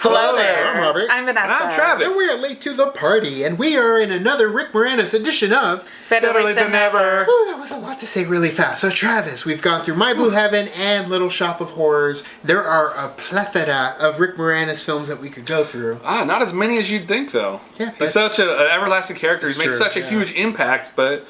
Hello there. I'm Robert. I'm Vanessa. And I'm Travis. And we are late to the party, and we are in another Rick Moranis edition of Better Late Than Never. Ooh, that was a lot to say really fast. So Travis, we've gone through My Blue Heaven and Little Shop of Horrors. There are a plethora of Rick Moranis films that we could go through. Not as many as you'd think, though. Yeah, he's such an everlasting character. He's made true, such a huge impact, but...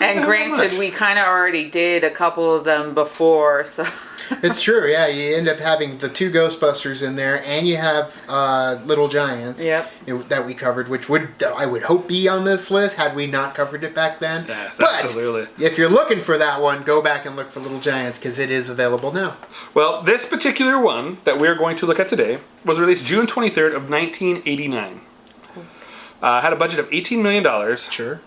And granted, we kind of already did a couple of them before, so... It's true, yeah. You end up having the 2 Ghostbusters in there, and you have Little Giants that we covered, which I would hope be on this list had we not covered it back then. Yes, but absolutely. If you're looking for that one, go back and look for Little Giants, because it is available now. Well, this particular one that we're going to look at today was released June 23rd of 1989. Had a budget of $18 million. Sure.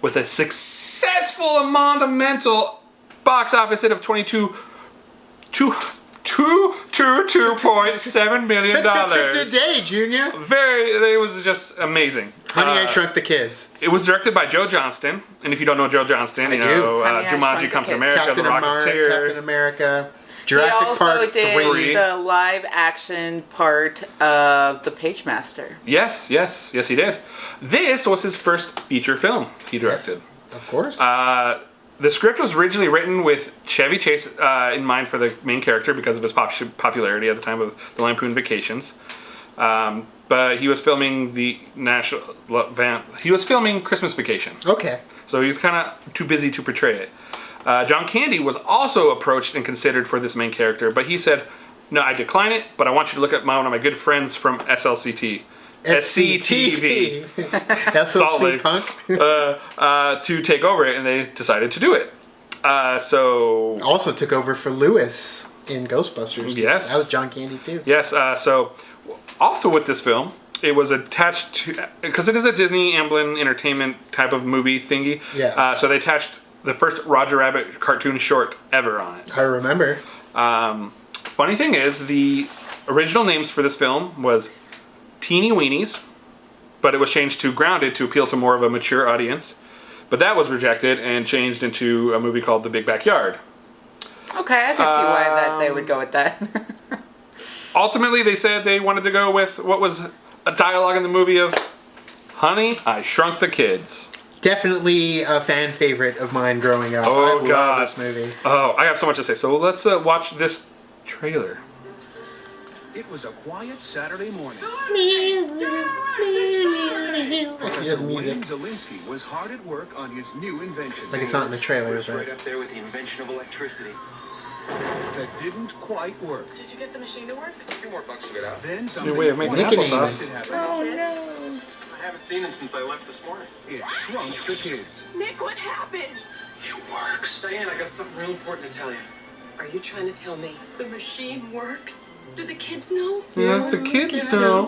With a successful monumental box office hit of $2.7 million. Today, Junior. It was just amazing. Honey, I Shrunk the Kids. It was directed by Joe Johnston, and if you don't know Joe Johnston, you know Jumanji Comes to America, Captain The Rocketeer, America, Jurassic Park 3. He also did the live action part of The Pagemaster. Yes, he did. This was his first feature film he directed. Yes, of course. The script was originally written with Chevy Chase in mind for the main character because of his popularity at the time of the Lampoon Vacations. But he was filming he was filming Christmas Vacation. Okay. So he was kind of too busy to portray it. John Candy was also approached and considered for this main character, but he said, "No, I decline it, but I want you to look at one of my good friends from SLCT. SCTV. SLC Punk. To take over it, and they decided to do it. Also took over for Lewis in Ghostbusters. Yes. That was John Candy too. Yes, so also with this film, it was attached to, because it is a Disney Amblin Entertainment type of movie thingy. Yeah. So they attached the first Roger Rabbit cartoon short ever on it. I remember. Funny thing is, the original names for this film was Teeny Weenies, but it was changed to Grounded to appeal to more of a mature audience. But that was rejected and changed into a movie called The Big Backyard. Okay, I can see why they would go with that. Ultimately, they said they wanted to go with what was a dialogue in the movie of Honey, I Shrunk the Kids. Definitely a fan favorite of mine growing up. Oh, I God. love this movie. Oh, I have so much to say. So let's watch this trailer. It was a quiet Saturday morning. I can hear the music. Wayne Szalinski was hard at work on his new invention. Like it's not in the trailer, It's right but... up there with the invention of electricity. That didn't quite work. Did you get the machine to work? A few more bucks to get out. Then New something way of making quite applesauce. unexpected happened. Oh, no. I haven't seen him since I left this morning. It shrunk the kids. Nick, what happened? It works. Diane, I got something real important to tell you. Are you trying to tell me the machine works? Do the kids know? Yeah, the kids know.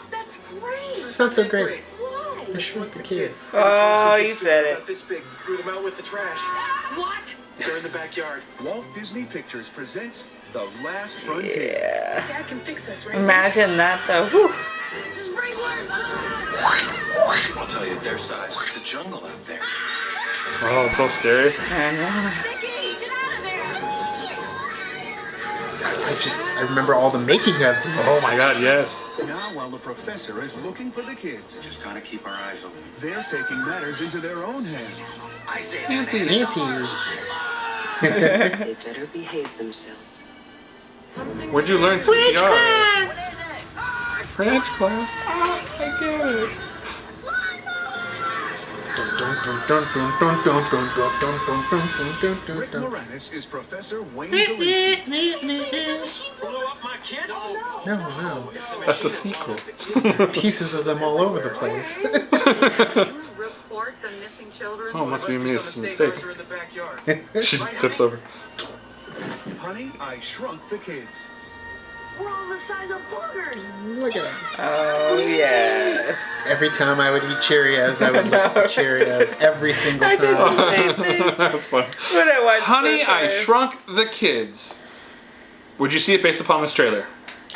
That's great. It's not so great. Why? I Shrunk the Kids. Oh, you said it. This big, threw them out with the trash. What? They're in the backyard. Walt Disney Pictures presents The Last Frontier. Yeah. Dad can fix us, right? Imagine that, though. Whew. Sprinklers! I'll tell you their size. It's a jungle out there. Oh, it's so scary. I know. Vicky, get out of there! I remember all the making of this. Oh my God, yes. Now, while the professor is looking for the kids, Just gotta keep our eyes open. they're taking matters into their own hands. I say Auntie. They better behave themselves. Where'd you learn CPR? French class. Oh, I get it. Rick Moranis is Professor Wayne Szalinski. Blow up my kid? No. That's the sequel. Pieces of them all over the place. Reports on missing children. Oh, must be a mistake. Ours are in the backyard. She tips over. Honey, I Shrunk the Kids. We're all the size of boogers. Look at him. Oh, yes. Every time I would eat Cheerios, I would look at the Cheerios every single I did time. the same thing That's funny. when I watched Honey, this I first. Shrunk the Kids. Would you see it based upon this trailer?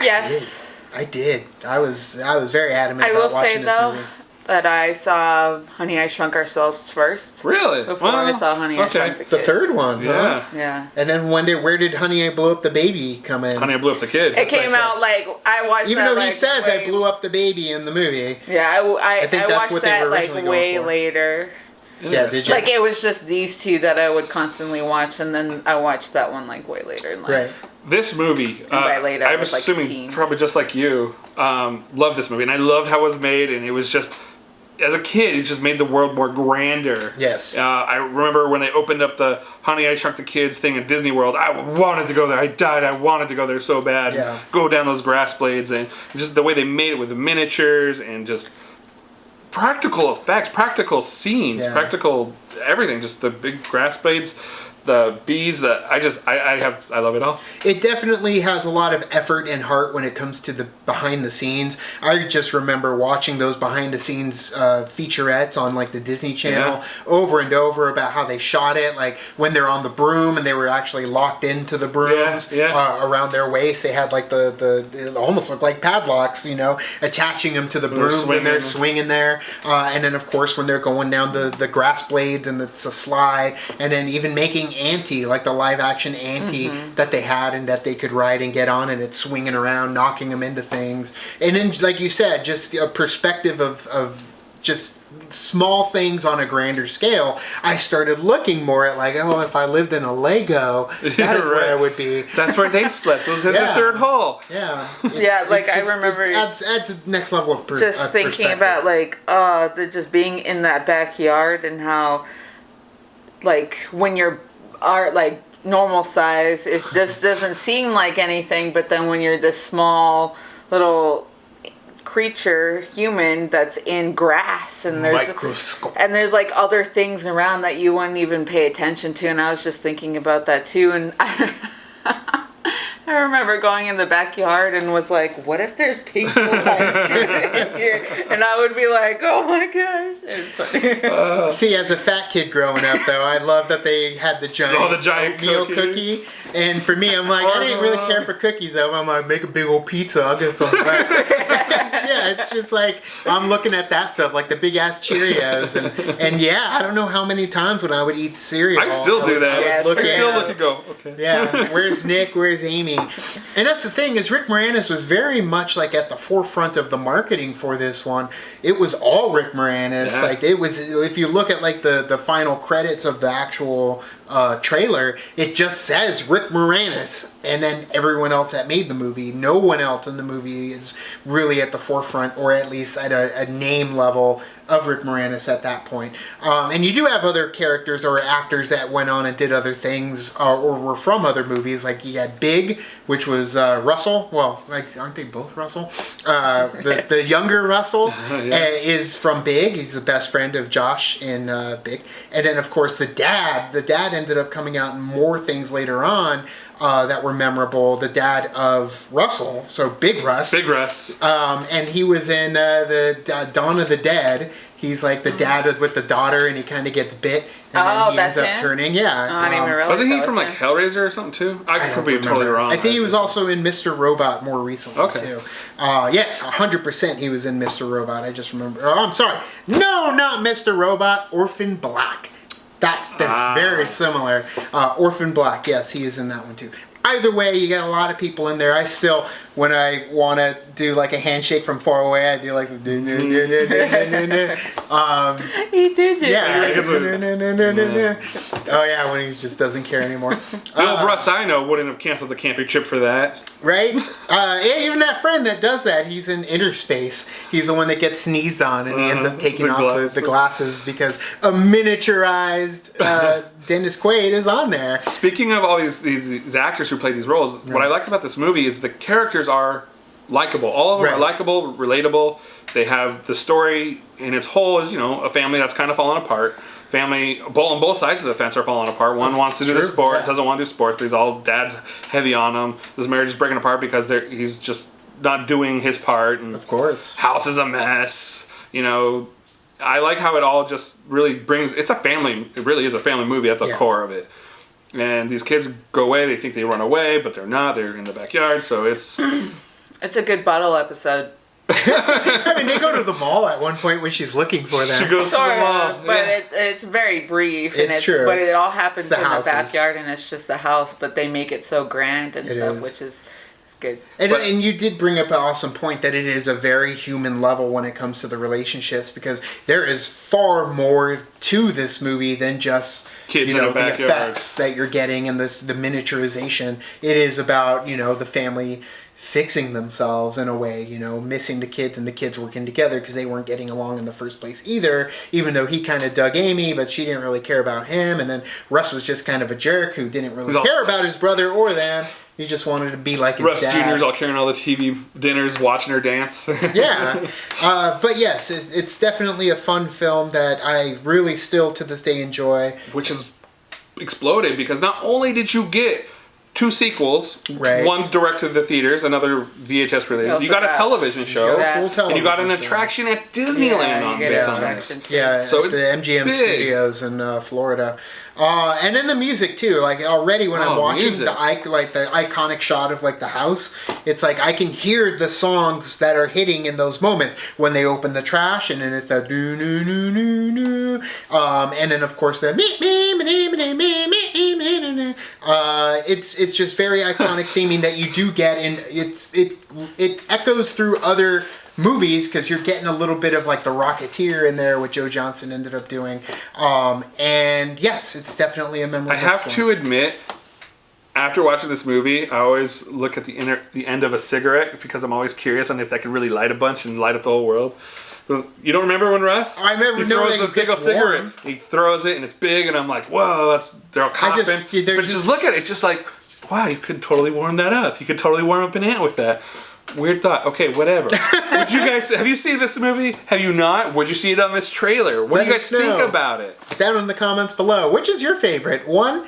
Yes. I did. I was very adamant I about will say, watching this though, movie. that I saw Honey, I Shrunk Ourselves first. Really? Before I saw Honey, I Shrunk the Kids. The third one, Yeah. huh? Yeah. And then where did Honey, I Blew Up the Baby come in? Honey, I Blew Up the Kid. It came out like, I watched Even that, though he like, says way, I blew up the baby in the movie. Yeah, I think that's watched what they that were like originally going way for. later. Yeah, did you? Like it was just these two that I would constantly watch, and then I watched that one like way later in life. Right. This movie, by later, I I'm was, like, assuming teens. probably just like you, loved this movie. And I loved how it was made, and it was just, as a kid, it just made the world more grander. Yes. I remember when they opened up the Honey, I Shrunk the Kids thing at Disney World, I wanted to go there. I wanted to go there so bad. Yeah. Go down those grass blades, and just the way they made it with the miniatures and just practical effects, practical scenes, Yeah. practical everything. Just the big grass blades, the bees. I love it all. It definitely has a lot of effort and heart when it comes to the behind the scenes. I just remember watching those behind the scenes featurettes on like the Disney Channel over and over about how they shot it, like when they're on the broom and they were actually locked into the brooms around their waist. They had like the it almost looked like padlocks, attaching them to the brooms and they're swinging there. And then of course when they're going down the grass blades and it's a slide, and then even making Auntie, like the live action Auntie that they had and that they could ride and get on, and it's swinging around, knocking them into things. And then, like you said, just a perspective of just small things on a grander scale. I started looking more at like, oh, if I lived in a Lego, that is where I would be. That's where they slept. It was in the third hall. Yeah. I remember it adds a next level of just thinking about like just being in that backyard and how like when you're like normal size, it just doesn't seem like anything, but then when you're this small little creature, human, that's in grass and there's microscope. And there's like other things around that you wouldn't even pay attention to, and I was just thinking about that too. And I remember going in the backyard and was like, what if there's people like in here? And I would be like, oh my gosh. It's funny. See, as a fat kid growing up, though, I love that they had the giant oatmeal cookie. And for me, I'm like, I didn't really care for cookies, though. I'm like, make a big old pizza. I'll get some back. Yeah, it's just like, I'm looking at that stuff, like the big-ass Cheerios. And yeah, I don't know how many times when I would eat cereal. I still do that. Yes, I still look and go, okay. Yeah, where's Nick? Where's Amy? And that's the thing, is Rick Moranis was very much like at the forefront of the marketing for this one. It was all Rick Moranis. Yeah. Like it was, if you look at like the final credits of the actual trailer, it just says Rick Moranis, and then everyone else that made the movie. No one else in the movie is really at the forefront, or at least at a name level of Rick Moranis at that point. And you do have other characters or actors that went on and did other things or were from other movies. Like you had Big, which was Russell. Well, like aren't they both Russell? The younger Russell is from Big. He's the best friend of Josh in Big. And then of course the dad. The dad ended up coming out in more things later on that were memorable. The dad of Russell, so Big Russ. Big Russ. And he was in the Dawn of the Dead. He's like the dad with the daughter, and he kind of gets bit, and then he ends up turning. Yeah. Oh, I didn't even realize Wasn't he that from was like him. Hellraiser or something too? I could be totally wrong. I think he was also in Mr. Robot more recently too. Yes, 100% he was in Mr. Robot. I just remember. Oh, I'm sorry. No, not Mr. Robot. Orphan Black. That's very similar. Orphan Black. Yes, he is in that one too. Either way, you got a lot of people in there. I still, when I want to do like a handshake from far away, I do like the He did it. yeah. Oh yeah, when he just doesn't care anymore. Bill Russ, I know, wouldn't have canceled the camping trip for that. Right? Yeah, even that friend that does that, he's in inner space. He's the one that gets sneezed on, and he ends up taking The off glasses. the glasses because a miniaturized Dennis Quaid is on there. Speaking of all these actors who play these roles, what I liked about this movie is the characters are likable. All of them are likable, relatable. they have the story in its whole is, a family that's kind of fallen apart. Family, on both sides of the fence are falling apart. One wants to do the sport, doesn't want to do sports, but he's all dad's heavy on him. This marriage is breaking apart because he's just not doing his part. And of course, house is a mess. I like how it all just really brings. It's a family. It really is a family movie at the core of it. And these kids go away. They think they run away, but they're not. They're in the backyard. So it's a good bottle episode. I mean, they go to the mall at one point when she's looking for them. She goes to the mall. But it's very brief. It's true. But it all happens in houses. the backyard, and it's just the house. But they make it so grand and stuff, which is good. And you did bring up an awesome point that it is a very human level when it comes to the relationships, because there is far more to this movie than just kids in the backyard. Effects that you're getting and the miniaturization. It is about the family fixing themselves in a way, missing the kids and the kids working together because they weren't getting along in the first place either, even though he kind of dug Amy, but she didn't really care about him. And then Russ was just kind of a jerk who didn't really care about his brother or them. He just wanted to be like his Russ dad. Jr.'s all carrying all the TV dinners, watching her dance. Yeah. But yes, it's definitely a fun film that I really still to this day enjoy. Which has exploded because not only did you get 2 sequels, right. One direct to the theaters, another VHS related. You got a television show, full television and you got an show. attraction at Disneyland on this. Yeah, so at the MGM big. Studios in Florida. And then the music too. Like already when I'm watching the iconic shot of like the house, it's like I can hear the songs that are hitting in those moments when they open the trash, and then it's the do do do do do. And then of course the me me me me me me me me me. It's just very iconic theming that you do get, and it echoes through other movies because you're getting a little bit of like the Rocketeer in there, what Joe Johnston ended up doing. And yes, it's definitely a memorable I have film. to admit, after watching this movie, I always look at the end of a cigarette because I'm always curious on if that can really light a bunch and light up the whole world. You don't remember when Russ? I remember. He throws the big old cigarette. He throws it and it's big, and I'm like, whoa, they're all coughing. But just look at it. It's just like, wow, you could totally warm that up. You could totally warm up an ant with that. Weird thought. Okay, whatever. Have you seen this movie? Have you not? Would you see it on this trailer? What do you guys think about it? Down in the comments below. Which is your favorite? One,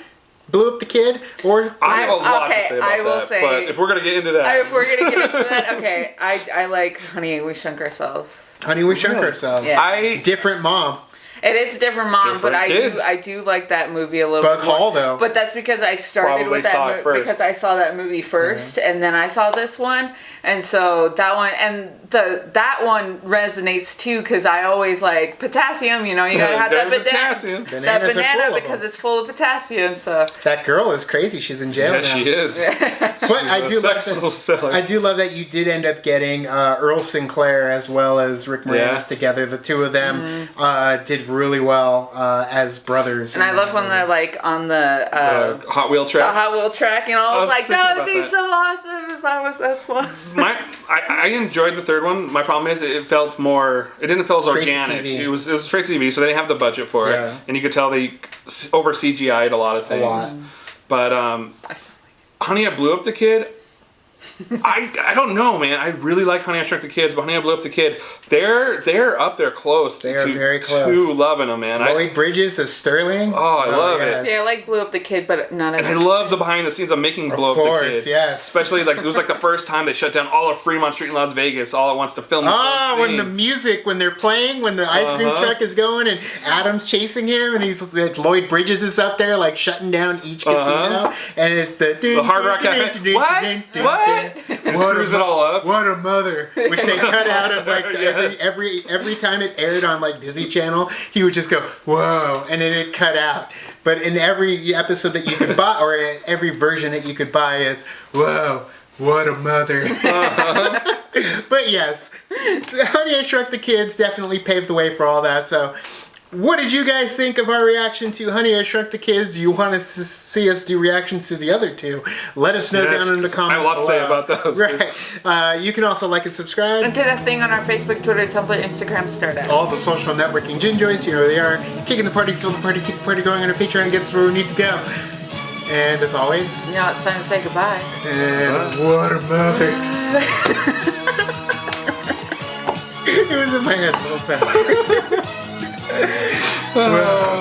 blew up the kid, or I have a lot to say about that. But if we're gonna get into that, okay. I like Honey, We Shrunk Ourselves. Honey, We Shrunk Ourselves. Yeah. Different mom. It is a different mom, Different but kid. I do like that movie a little Buck bit more. Hall, though. But that's because I started with that movie because I saw that movie first, and then I saw this one, and so that one and that one resonates too because I always like potassium. You gotta have that potassium. That banana because it's full of potassium. So that girl is crazy. She's in jail now. she is. But I do love that you did end up getting Earl Sinclair as well as Rick Moranis together. The two of them did really well as brothers. And I love when they're like on the Hot Wheel track. The Hot Wheel track, I was like, that would be so awesome if I was this one. I enjoyed the third one. My problem is it didn't feel as Straight organic. to TV. It was straight to TV, so they didn't have the budget for it, and you could tell they over CGI'd a lot of things. But Honey, I Blew Up the Kid. I don't know, man. I really like Honey, I Shrunk the Kids, but Honey, I Blew Up the Kid. They're up there close. They are very close. To loving them, man. Lloyd Bridges of Sterling. Oh, I love it. Yeah, I like Blew Up the Kid, but none of it. And I love the behind the scenes of making Blow Up the Kid. Yes. Especially it was like the first time they shut down all of Fremont Street in Las Vegas all at once to film. When the music, when they're playing, when the ice cream truck is going, and Adam's chasing him, and he's like, Lloyd Bridges is up there like shutting down each casino, and it's the Hard Rock Cafe. What? Screws it all up. What a mother! Which they cut out of like every time it aired on like Disney Channel, he would just go whoa, and then it cut out. But in every episode that you could buy, or every version that you could buy, it's whoa. What a mother. But yes, Honey, I Shrunk the Kids definitely paved the way for all that. So what did you guys think of our reaction to Honey, I Shrunk the Kids? Do you want to see us do reactions to the other two? Let us know down in the comments. I have a lot to say about those. Right. You can also like and subscribe. And did a thing on our Facebook, Twitter, Tumblr, Instagram, Stardust. All the social networking gin joints, you know where they are. Kicking the party, feel the party, keep the party going on our Patreon, gets us where we need to go. And as always... Now it's time to say goodbye. And what a mother. It was in my head the whole time. Well,